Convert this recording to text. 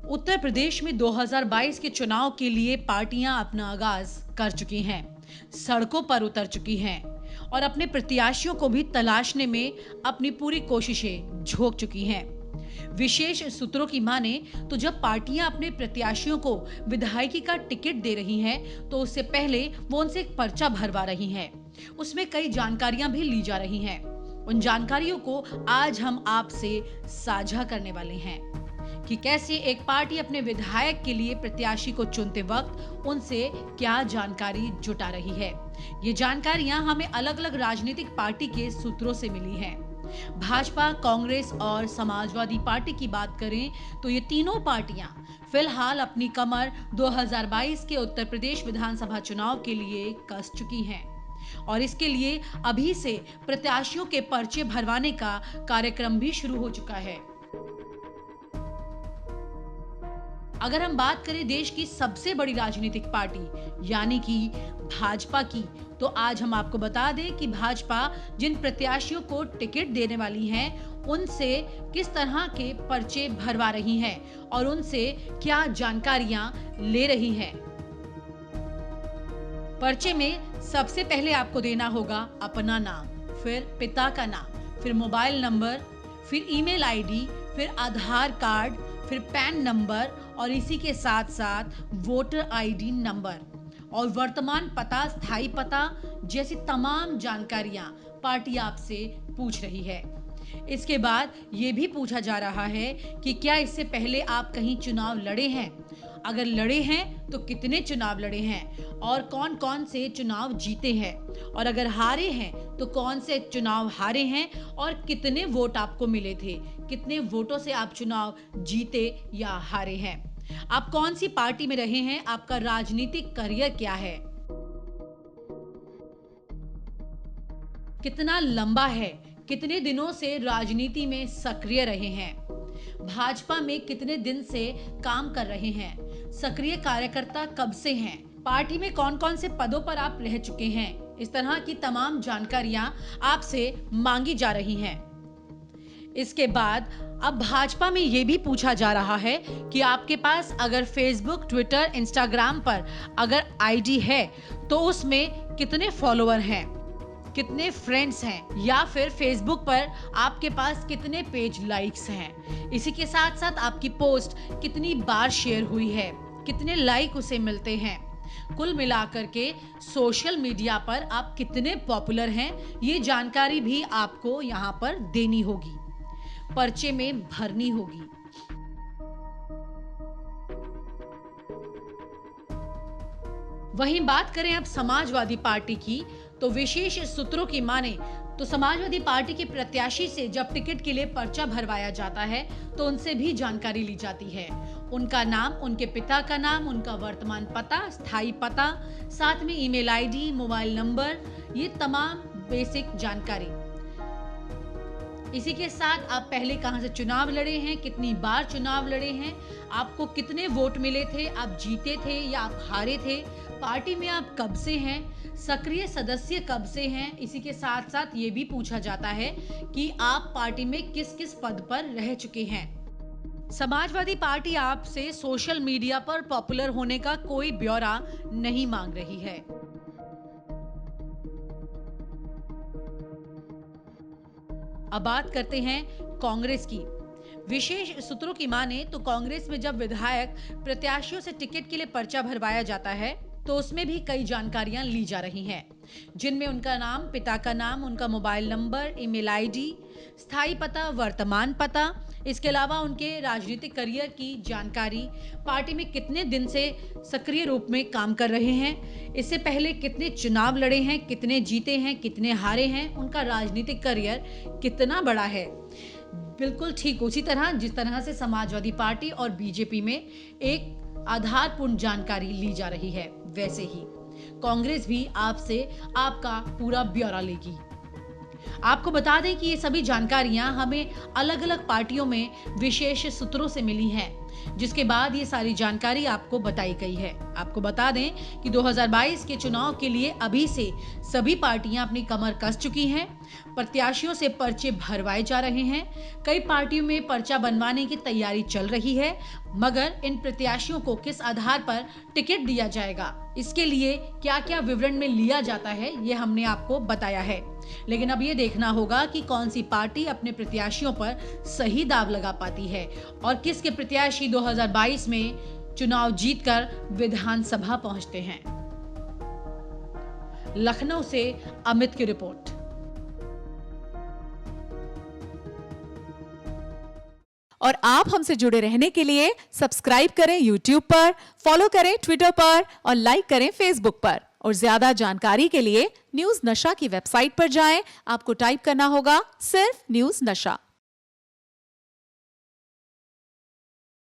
उत्तर प्रदेश में 2022 के चुनाव के लिए पार्टियां अपना आगाज कर चुकी हैं, सड़कों पर उतर चुकी हैं और अपने प्रत्याशियों को भी तलाशने में अपनी पूरी कोशिशें झोंक चुकी हैं। विशेष सूत्रों की माने तो जब पार्टियां अपने प्रत्याशियों को विधायकी का टिकट दे रही हैं, तो उससे पहले वो उनसे एक पर्चा भरवा रही हैं। उसमें कई जानकारियां भी ली जा रही हैं। उन जानकारियों को आज हम आपसे साझा करने वाले हैं कि कैसे एक पार्टी अपने विधायक के लिए प्रत्याशी को चुनते वक्त उनसे क्या जानकारी जुटा रही है। ये जानकारियां हमें अलग-अलग राजनीतिक पार्टी के सूत्रों से मिली हैं। भाजपा, कांग्रेस और समाजवादी पार्टी की बात करें तो ये तीनों पार्टियां फिलहाल अपनी कमर 2022 के उत्तर प्रदेश विधानसभा चुनाव के लिए कस चुकी हैं और इसके लिए अभी से प्रत्याशियों के पर्चे भरवाने का कार्यक्रम भी शुरू हो चुका है। अगर हम बात करें देश की सबसे बड़ी राजनीतिक पार्टी यानी कि भाजपा की, तो आज हम आपको बता दें कि भाजपा जिन प्रत्याशियों को टिकट देने वाली है, उनसे किस तरह के पर्चे भरवा रही है और उनसे क्या जानकारियां ले रही है। पर्चे में सबसे पहले आपको देना होगा अपना नाम, फिर पिता का नाम, फिर मोबाइल नंबर, फिर ईमेल आईडी, फिर आधार कार्ड, फिर पैन नंबर और इसी के साथ साथ वोटर आईडी नंबर और वर्तमान पता, स्थायी पता जैसी तमाम जानकारियां पार्टी आपसे पूछ रही है। इसके बाद ये भी पूछा जा रहा है कि क्या इससे पहले आप कहीं चुनाव लड़े हैं? अगर लड़े हैं तो कितने चुनाव लड़े हैं और कौन-कौन से चुनाव जीते हैं, और अगर हारे हैं तो कौन से चुनाव हारे हैं और कितने वोट आपको मिले थे, कितने वोटों से आप चुनाव जीते या हारे हैं, आप कौन सी पार्टी में रहे हैं, आपका राजनीतिक करियर क्या है, कितना लंबा है, कितने दिनों से राजनीति में सक्रिय रहे हैं, भाजपा में कितने दिन से काम कर रहे हैं, सक्रिय कार्यकर्ता कब से हैं, पार्टी में कौन-कौन से पदों पर आप रह चुके हैं। इस तरह की तमाम जानकारियां आपसे मांगी जा रही हैं। इसके बाद अब भाजपा में यह भी पूछा जा रहा है कि आपके पास अगर फेसबुक, ट्विटर, इंस्टाग्राम पर अगर आईडी है तो उसमें कितने फॉलोअर हैं, कितने फ्रेंड्स हैं, या फिर फेसबुक पर आपके पास कितने पेज लाइक्स हैं। इसी के साथ साथ आपकी पोस्ट कितनी बार शेयर हुई है, कितने लाइक उसे मिलते हैं, कुल मिलाकर के सोशल मीडिया पर आप कितने पॉपुलर हैं, ये जानकारी भी आपको यहाँ पर देनी होगी, पर्चे में भरनी होगी। वहीं बात करें अब समाजवादी पार्टी की, तो विशेष सूत्रों की माने तो समाजवादी पार्टी के प्रत्याशी से जब टिकट के लिए पर्चा भरवाया जाता है तो उनसे भी जानकारी ली जाती है। उनका नाम, उनके पिता का नाम, उनका वर्तमान पता, स्थायी पता, साथ में ईमेल आईडी, मोबाइल नंबर, ये तमाम बेसिक जानकारी। इसी के साथ आप पहले कहां से चुनाव लड़े हैं, कितनी बार चुनाव लड़े हैं, आपको कितने वोट मिले थे, आप जीते थे या आप हारे थे, पार्टी में आप कब से हैं, सक्रिय सदस्य कब से हैं। इसी के साथ साथ ये भी पूछा जाता है कि आप पार्टी में किस किस पद पर रह चुके हैं। समाजवादी पार्टी आपसे सोशल मीडिया पर पॉपुलर होने का कोई ब्यौरा नहीं मांग रही है। अब बात करते हैं कांग्रेस की। विशेष सूत्रों की माने तो कांग्रेस में जब विधायक प्रत्याशियों से टिकट के लिए पर्चा भरवाया जाता है तो उसमें भी कई जानकारियां ली जा रही हैं, जिनमें उनका नाम, पिता का नाम, उनका मोबाइल नंबर, ईमेल आईडी, स्थायी पता, वर्तमान पता, इसके अलावा उनके राजनीतिक करियर की जानकारी, पार्टी में कितने दिन से सक्रिय रूप में काम कर रहे हैं, इससे पहले कितने चुनाव लड़े हैं, कितने जीते हैं, कितने हारे हैं, उनका राजनीतिक करियर कितना बड़ा है। बिल्कुल ठीक उसी तरह जिस तरह से समाजवादी पार्टी और बीजेपी में एक आधारपूर्ण जानकारी ली जा रही है, वैसे ही कांग्रेस भी आपसे आपका पूरा ब्यौरा लेगी। आपको बता दें कि ये सभी जानकारियां हमें अलग-अलग पार्टियों में विशेष सूत्रों से मिली हैं, जिसके बाद ये सारी जानकारी आपको बताई गई है। आपको बता दें कि 2022 के चुनाव के लिए अभी से सभी पार्टियां अपनी कमर कस चुकी हैं। प्रत्याशियों से पर्चे भरवाए जा रहे हैं। कई पार्टियों में पर्चा बनवाने की तैयारी चल रही है। मगर इन प्रत्याशियों को किस आधार पर टिकट दिया जाएगा, इसके लिए क्या क्या विवरण में लिया जाता है, ये हमने आपको बताया है। लेकिन अब ये देखना होगा कि कौन सी पार्टी अपने प्रत्याशियों पर सही दाव लगा पाती है और किसके प्रत्याशी 2022 में चुनाव जीतकर विधानसभा पहुंचते हैं। लखनऊ से अमित की रिपोर्ट। और आप हमसे जुड़े रहने के लिए सब्सक्राइब करें YouTube पर, फॉलो करें Twitter पर और लाइक करें Facebook पर। और ज्यादा जानकारी के लिए न्यूज़ नशा की वेबसाइट पर जाएं। आपको टाइप करना होगा सिर्फ न्यूज़ नशा।